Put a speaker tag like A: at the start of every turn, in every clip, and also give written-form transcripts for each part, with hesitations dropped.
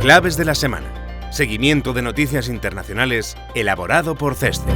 A: Claves de la semana. Seguimiento de noticias internacionales elaborado por CESCE.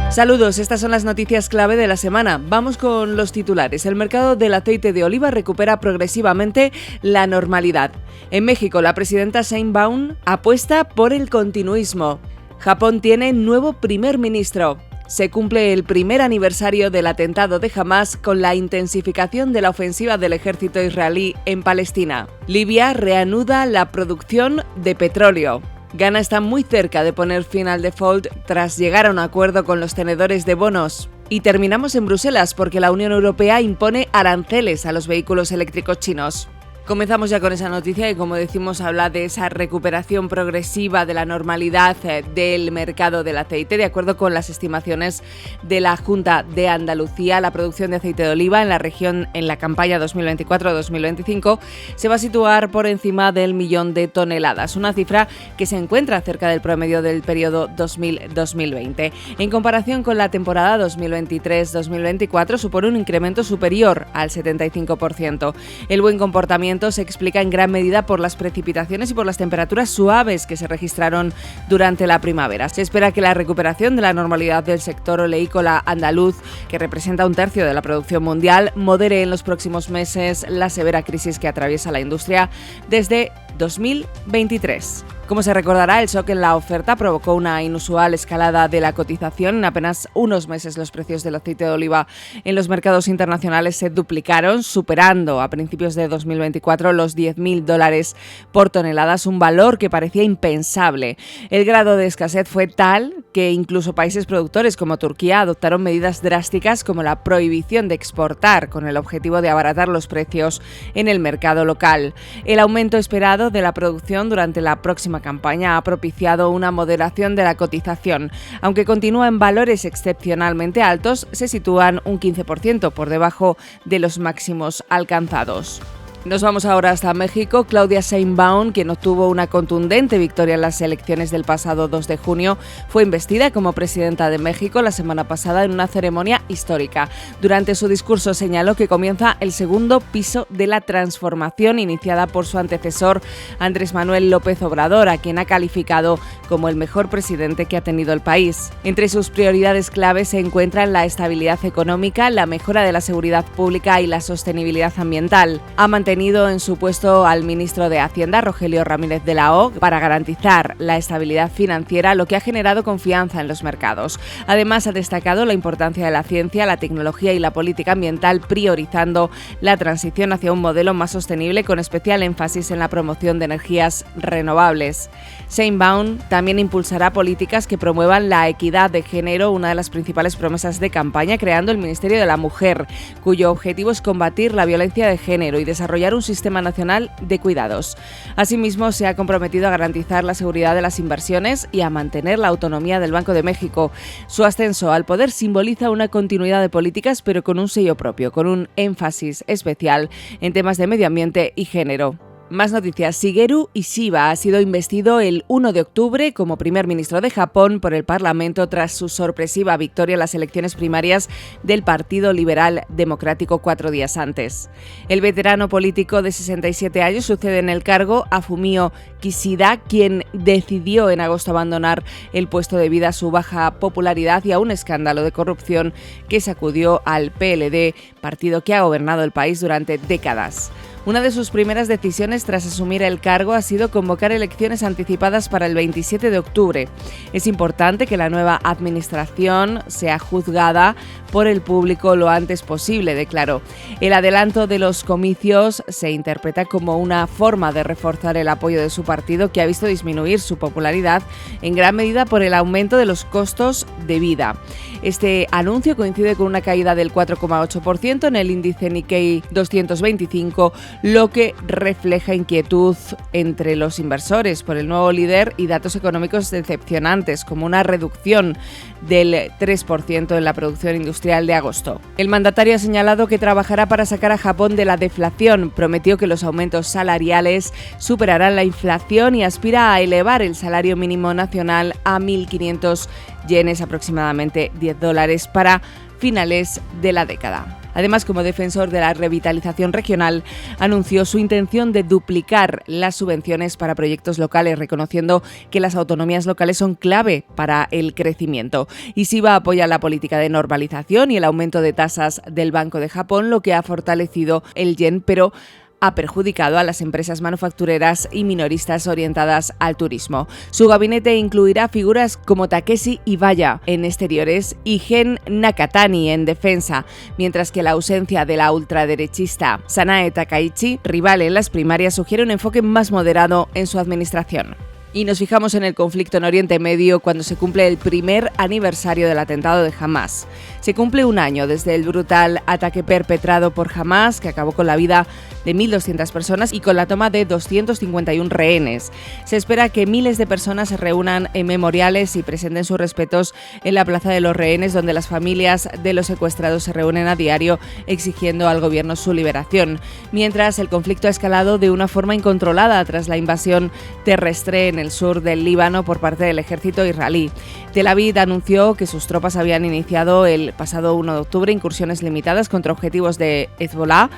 B: Saludos, estas son las noticias clave de la semana. Vamos con los titulares. El mercado del aceite de oliva recupera progresivamente la normalidad. En México, la presidenta Sheinbaum apuesta por el continuismo. Japón tiene nuevo primer ministro. Se cumple el primer aniversario del atentado de Hamás con la intensificación de la ofensiva del ejército israelí en Palestina. Libia reanuda la producción de petróleo. Ghana está muy cerca de poner fin al default tras llegar a un acuerdo con los tenedores de bonos. Y terminamos en Bruselas porque la Unión Europea impone aranceles a los vehículos eléctricos chinos. Comenzamos ya con esa noticia y, como decimos, habla de esa recuperación progresiva de la normalidad del mercado del aceite. De acuerdo con las estimaciones de la Junta de Andalucía, la producción de aceite de oliva en la región en la campaña 2024-2025 se va a situar por encima del 1.000.000 de toneladas, una cifra que se encuentra cerca del promedio del periodo 2000-2020. En comparación con la temporada 2023-2024, supone un incremento superior al 75%. El buen comportamiento se explica en gran medida por las precipitaciones y por las temperaturas suaves que se registraron durante la primavera. Se espera que la recuperación de la normalidad del sector oleícola andaluz, que representa 1/3 de la producción mundial, modere en los próximos meses la severa crisis que atraviesa la industria desde 2023. Como se recordará, el shock en la oferta provocó una inusual escalada de la cotización. En apenas unos meses los precios del aceite de oliva en los mercados internacionales se duplicaron, superando a principios de 2024 los $10.000 por tonelada, un valor que parecía impensable. El grado de escasez fue tal que incluso países productores como Turquía adoptaron medidas drásticas como la prohibición de exportar con el objetivo de abaratar los precios en el mercado local. El aumento esperado de la producción durante la próxima campaña ha propiciado una moderación de la cotización. Aunque continúa en valores excepcionalmente altos, se sitúan un 15% por debajo de los máximos alcanzados. Nos vamos ahora hasta México. Claudia Sheinbaum, quien obtuvo una contundente victoria en las elecciones del pasado 2 de junio, fue investida como presidenta de México la semana pasada en una ceremonia histórica. Durante su discurso señaló que comienza el segundo piso de la transformación iniciada por su antecesor Andrés Manuel López Obrador, a quien ha calificado como el mejor presidente que ha tenido el país. Entre sus prioridades claves se encuentran la estabilidad económica, la mejora de la seguridad pública y la sostenibilidad ambiental. Ha mantenido en su puesto al ministro de Hacienda, Rogelio Ramírez de la O, para garantizar la estabilidad financiera, lo que ha generado confianza en los mercados. Además, ha destacado la importancia de la ciencia, la tecnología y la política ambiental, priorizando la transición hacia un modelo más sostenible, con especial énfasis en la promoción de energías renovables. Sheinbaum también impulsará políticas que promuevan la equidad de género, una de las principales promesas de campaña, creando el Ministerio de la Mujer, cuyo objetivo es combatir la violencia de género y desarrollar un sistema nacional de cuidados. Asimismo, se ha comprometido a garantizar la seguridad de las inversiones y a mantener la autonomía del Banco de México. Su ascenso al poder simboliza una continuidad de políticas, pero con un sello propio, con un énfasis especial en temas de medio ambiente y género. Más noticias. Shigeru Ishiba ha sido investido el 1 de octubre como primer ministro de Japón por el Parlamento tras su sorpresiva victoria en las elecciones primarias del Partido Liberal Democrático 4 días antes. El veterano político de 67 años sucede en el cargo a Fumio Kishida, quien decidió en agosto abandonar el puesto debido a su baja popularidad y a un escándalo de corrupción que sacudió al PLD, partido que ha gobernado el país durante décadas. Una de sus primeras decisiones tras asumir el cargo ha sido convocar elecciones anticipadas para el 27 de octubre. Es importante que la nueva administración sea juzgada por el público lo antes posible, declaró. El adelanto de los comicios se interpreta como una forma de reforzar el apoyo de su partido, que ha visto disminuir su popularidad en gran medida por el aumento de los costos de vida. Este anuncio coincide con una caída del 4,8% en el índice Nikkei 225, lo que refleja inquietud entre los inversores por el nuevo líder y datos económicos decepcionantes, como una reducción del 3% en la producción industrial de agosto. El mandatario ha señalado que trabajará para sacar a Japón de la deflación, prometió que los aumentos salariales superarán la inflación y aspira a elevar el salario mínimo nacional a 1.500 yenes, aproximadamente $10, para finales de la década. Además, como defensor de la revitalización regional, anunció su intención de duplicar las subvenciones para proyectos locales, reconociendo que las autonomías locales son clave para el crecimiento. Ishiba apoya la política de normalización y el aumento de tasas del Banco de Japón, lo que ha fortalecido el yen, pero ha perjudicado a las empresas manufactureras y minoristas orientadas al turismo. Su gabinete incluirá figuras como Takeshi Ibaya en exteriores y Gen Nakatani en defensa, mientras que la ausencia de la ultraderechista Sanae Takaichi, rival en las primarias, sugiere un enfoque más moderado en su administración. Y nos fijamos en el conflicto en Oriente Medio cuando se cumple el primer aniversario del atentado de Hamás. Se cumple un año desde el brutal ataque perpetrado por Hamás, que acabó con la vida de 1.200 personas y con la toma de 251 rehenes. Se espera que miles de personas se reúnan en memoriales y presenten sus respetos en la Plaza de los Rehenes, donde las familias de los secuestrados se reúnen a diario exigiendo al gobierno su liberación. Mientras, el conflicto ha escalado de una forma incontrolada tras la invasión terrestre en el sur del Líbano por parte del ejército israelí. Tel Aviv anunció que sus tropas habían iniciado el pasado 1 de octubre incursiones limitadas contra objetivos de Hezbollah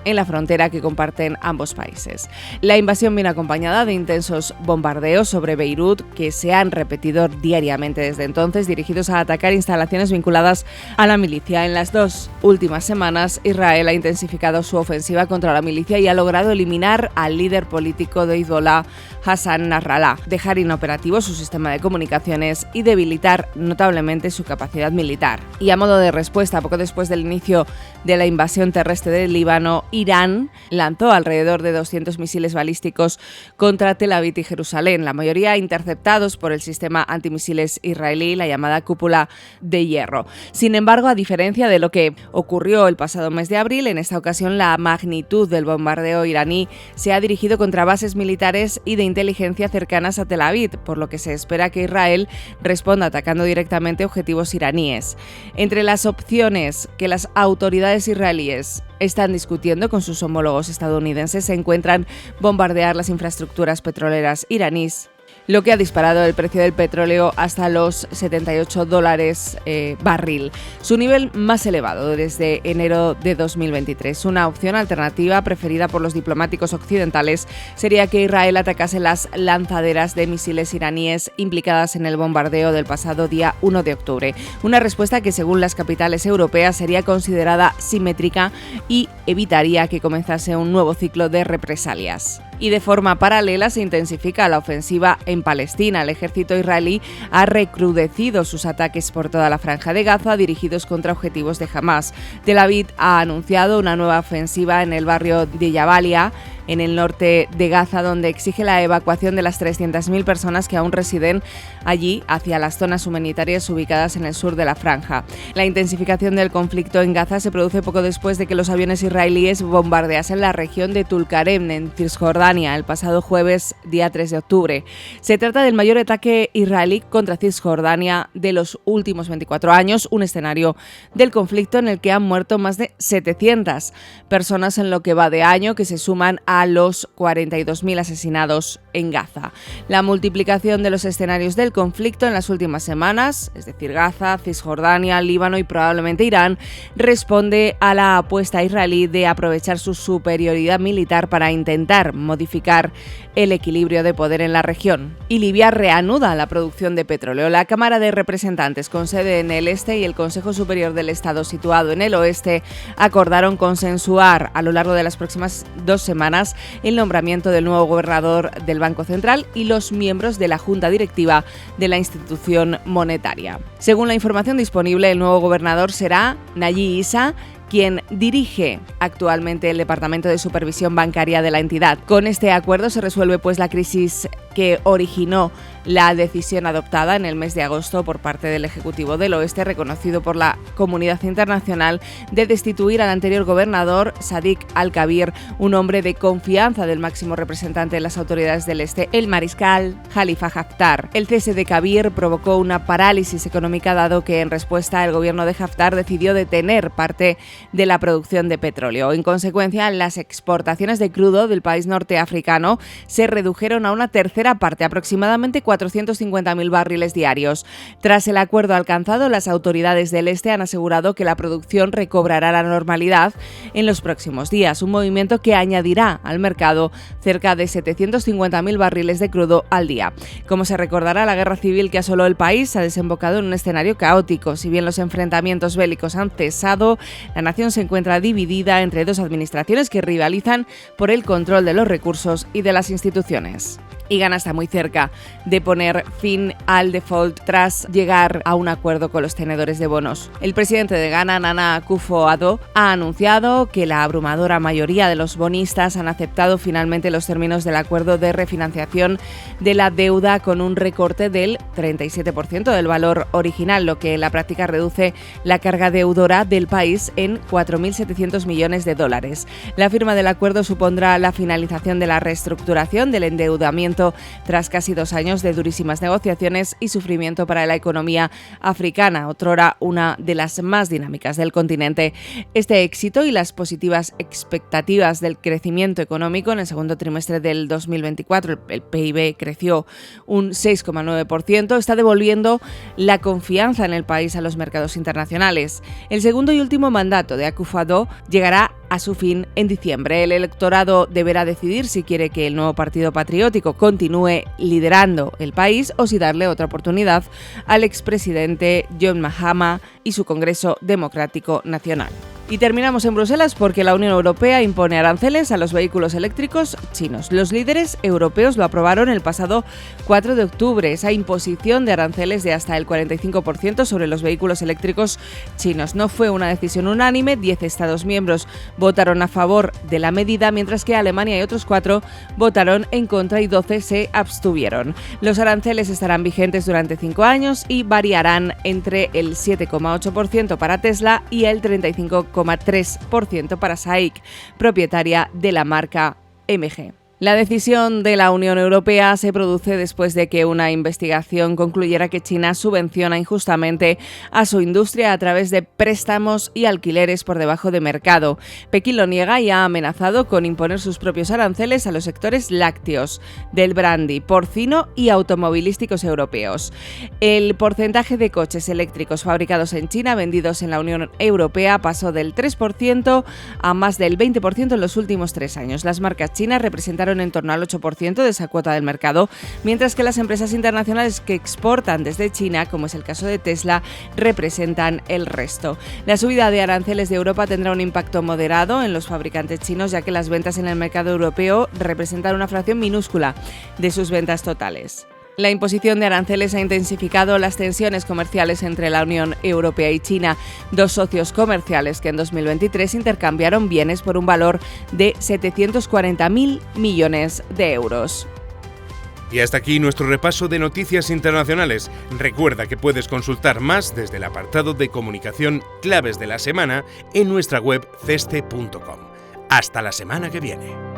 B: en la frontera que comparten ambos países. La invasión viene acompañada de intensos bombardeos sobre Beirut que se han repetido diariamente desde entonces, dirigidos a atacar instalaciones vinculadas a la milicia. En las 2 últimas semanas, Israel ha intensificado su ofensiva contra la milicia y ha logrado eliminar al líder político de Hezbollah, Hassan Nasrallah, dejar inoperativo su sistema de comunicaciones y debilitar notablemente su capacidad militar. Y a modo de respuesta, poco después del inicio de la invasión terrestre del Líbano, Irán lanzó alrededor de 200 misiles balísticos contra Tel Aviv y Jerusalén, la mayoría interceptados por el sistema antimisiles israelí, la llamada cúpula de hierro. Sin embargo, a diferencia de lo que ocurrió el pasado mes de abril, en esta ocasión la magnitud del bombardeo iraní se ha dirigido contra bases militares y de inteligencia cercanas a Tel Aviv, por lo que se espera que Israel responda atacando directamente objetivos iraníes. Entre las opciones que las autoridades israelíes están discutiendo con sus homólogos estadounidenses se encuentran bombardear las infraestructuras petroleras iraníes, lo que ha disparado el precio del petróleo hasta los $78 barril, su nivel más elevado desde enero de 2023. Una opción alternativa preferida por los diplomáticos occidentales sería que Israel atacase las lanzaderas de misiles iraníes implicadas en el bombardeo del pasado día 1 de octubre. Una respuesta que, según las capitales europeas, sería considerada simétrica y evitaría que comenzase un nuevo ciclo de represalias. Y de forma paralela se intensifica la ofensiva en Palestina. El ejército israelí ha recrudecido sus ataques por toda la franja de Gaza dirigidos contra objetivos de Hamás. Tel Aviv ha anunciado una nueva ofensiva en el barrio de Jabalia, en el norte de Gaza, donde exige la evacuación de las 300.000 personas que aún residen allí hacia las zonas humanitarias ubicadas en el sur de la franja. La intensificación del conflicto en Gaza se produce poco después de que los aviones israelíes bombardeasen la región de Tulkarem, en Cisjordania, el pasado jueves, día 3 de octubre. Se trata del mayor ataque israelí contra Cisjordania de los últimos 24 años, un escenario del conflicto en el que han muerto más de 700 personas en lo que va de año, que se suman a los 42.000 asesinados en Gaza. La multiplicación de los escenarios del conflicto en las últimas semanas, es decir, Gaza, Cisjordania, Líbano y probablemente Irán, responde a la apuesta israelí de aprovechar su superioridad militar para intentar modificar el equilibrio de poder en la región. Y Libia reanuda la producción de petróleo. La Cámara de Representantes, con sede en el este, y el Consejo Superior del Estado, situado en el oeste, acordaron consensuar a lo largo de las próximas 2 semanas el nombramiento del nuevo gobernador del Banco Central y los miembros de la Junta Directiva de la institución monetaria. Según la información disponible, el nuevo gobernador será Nayi Issa, quien dirige actualmente el Departamento de Supervisión Bancaria de la entidad. Con este acuerdo se resuelve la crisis que originó la decisión adoptada en el mes de agosto por parte del Ejecutivo del Oeste, reconocido por la comunidad internacional, de destituir al anterior gobernador, Sadiq Al-Kabir, un hombre de confianza del máximo representante de las autoridades del Este, el mariscal Khalifa Haftar. El cese de Kabir provocó una parálisis económica, dado que en respuesta el gobierno de Haftar decidió detener parte de la producción de petróleo. En consecuencia, las exportaciones de crudo del país norteafricano se redujeron a una tercera tercera parte, aproximadamente 450.000 barriles diarios. Tras el acuerdo alcanzado, las autoridades del este han asegurado que la producción recobrará la normalidad en los próximos días, un movimiento que añadirá al mercado cerca de 750.000 barriles de crudo al día. Como se recordará, la guerra civil que asoló el país ha desembocado en un escenario caótico. Si bien los enfrentamientos bélicos han cesado, la nación se encuentra dividida entre dos administraciones que rivalizan por el control de los recursos y de las instituciones. Y Ghana está muy cerca de poner fin al default tras llegar a un acuerdo con los tenedores de bonos. El presidente de Ghana, Nana Akufo-Addo, ha anunciado que la abrumadora mayoría de los bonistas han aceptado finalmente los términos del acuerdo de refinanciación de la deuda con un recorte del 37% del valor original, lo que en la práctica reduce la carga deudora del país en 4.700 millones de dólares. La firma del acuerdo supondrá la finalización de la reestructuración del endeudamiento tras casi 2 años de durísimas negociaciones y sufrimiento para la economía africana, otrora una de las más dinámicas del continente. Este éxito y las positivas expectativas del crecimiento económico en el segundo trimestre del 2024, el PIB creció un 6,9%, está devolviendo la confianza en el país a los mercados internacionales. El segundo y último mandato de Akufo-Addo llegará a su fin en diciembre. El electorado deberá decidir si quiere que el nuevo Partido Patriótico continúe liderando el país o si darle otra oportunidad al expresidente John Mahama y su Congreso Democrático Nacional. Y terminamos en Bruselas porque la Unión Europea impone aranceles a los vehículos eléctricos chinos. Los líderes europeos lo aprobaron el pasado 4 de octubre. Esa imposición de aranceles de hasta el 45% sobre los vehículos eléctricos chinos no fue una decisión unánime. 10 Estados miembros votaron a favor de la medida, mientras que Alemania y otros 4 votaron en contra y 12 se abstuvieron. Los aranceles estarán vigentes durante 5 años y variarán entre el 7,8% para Tesla y el 35,3% para SAIC, propietaria de la marca MG. La decisión de la Unión Europea se produce después de que una investigación concluyera que China subvenciona injustamente a su industria a través de préstamos y alquileres por debajo de mercado. Pekín lo niega y ha amenazado con imponer sus propios aranceles a los sectores lácteos, del brandy, porcino y automovilísticos europeos. El porcentaje de coches eléctricos fabricados en China vendidos en la Unión Europea pasó del 3% a más del 20% en los últimos 3 años. Las marcas chinas representaron en torno al 8% de esa cuota del mercado, mientras que las empresas internacionales que exportan desde China, como es el caso de Tesla, representan el resto. La subida de aranceles de Europa tendrá un impacto moderado en los fabricantes chinos, ya que las ventas en el mercado europeo representan una fracción minúscula de sus ventas totales. La imposición de aranceles ha intensificado las tensiones comerciales entre la Unión Europea y China, dos socios comerciales que en 2023 intercambiaron bienes por un valor de 740.000 millones de euros.
A: Y hasta aquí nuestro repaso de noticias internacionales. Recuerda que puedes consultar más desde el apartado de comunicación Claves de la Semana en nuestra web ceste.com. Hasta la semana que viene.